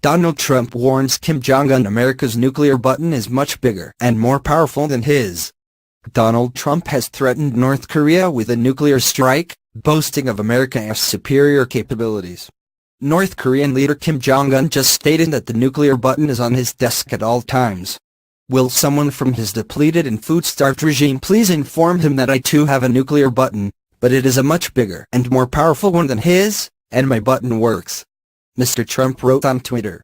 Donald Trump warns Kim Jong-un America's nuclear button is much bigger and more powerful than his. Donald Trump has threatened North Korea with a nuclear strike, boasting of America's superior capabilities. North Korean leader Kim Jong-un just stated that the nuclear button is on his desk at all times. Will someone from his depleted and food-starved regime please inform him that I too have a nuclear button, but it is a much bigger and more powerful one than his, and my button works. Mr. Trump wrote on Twitter.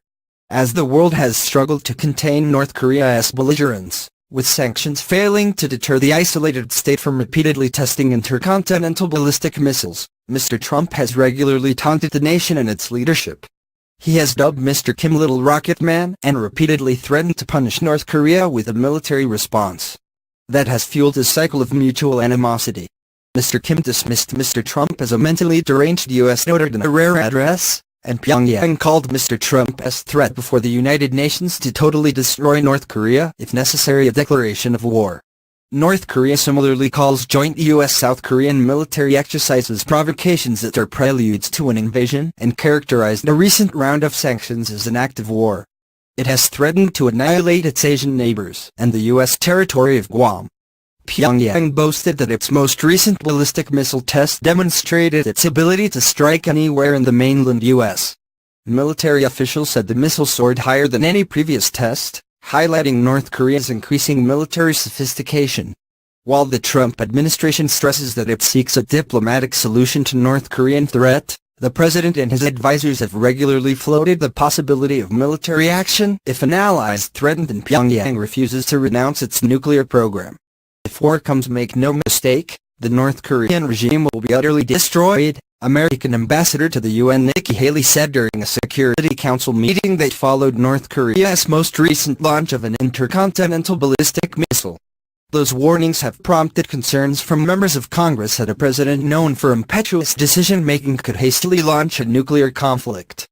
As the world has struggled to contain North Korea's belligerence, with sanctions failing to deter the isolated state from repeatedly testing intercontinental ballistic missiles, Mr. Trump has regularly taunted the nation and its leadership. He has dubbed Mr. Kim Little Rocket Man and repeatedly threatened to punish North Korea with a military response. That has fueled a cycle of mutual animosity. Mr. Kim dismissed Mr. Trump as a mentally deranged U.S. dotard in a rare address, and Pyongyang called Mr. Trump's threat before the United Nations to totally destroy North Korea if necessary a declaration of war. North Korea similarly calls joint U.S.-South Korean military exercises provocations that are preludes to an invasion and characterized a recent round of sanctions as an act of war. It has threatened to annihilate its Asian neighbors and the U.S. territory of Guam. Pyongyang boasted that its most recent ballistic missile test demonstrated its ability to strike anywhere in the mainland U.S. Military officials said the missile soared higher than any previous test, highlighting North Korea's increasing military sophistication. While the Trump administration stresses that it seeks a diplomatic solution to North Korean threat, the president and his advisors have regularly floated the possibility of military action if an ally is threatened and Pyongyang refuses to renounce its nuclear program. If war comes, make no mistake, the North Korean regime will be utterly destroyed, American ambassador to the UN Nikki Haley said during a Security Council meeting that followed North Korea's most recent launch of an intercontinental ballistic missile. Those warnings have prompted concerns from members of Congress that a president known for impetuous decision-making could hastily launch a nuclear conflict.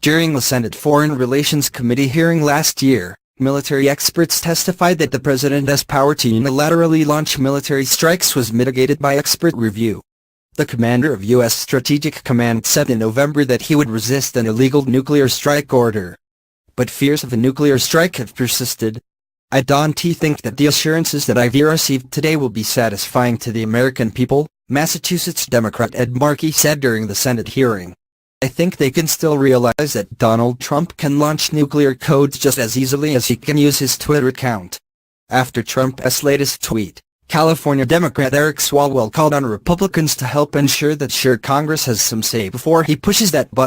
During the Senate Foreign Relations Committee hearing last year, military experts testified that the president's power to unilaterally launch military strikes was mitigated by expert review. The commander of U.S. Strategic Command said in November that he would resist an illegal nuclear strike order. But fears of a nuclear strike have persisted. I don't think that the assurances that I've received today will be satisfying to the American people, Massachusetts Democrat Ed Markey said during the Senate hearing. I think they can still realize that Donald Trump can launch nuclear codes just as easily as he can use his Twitter account. After Trump's latest tweet, California Democrat Eric Swalwell called on Republicans to help ensure that Congress has some say before he pushes that button.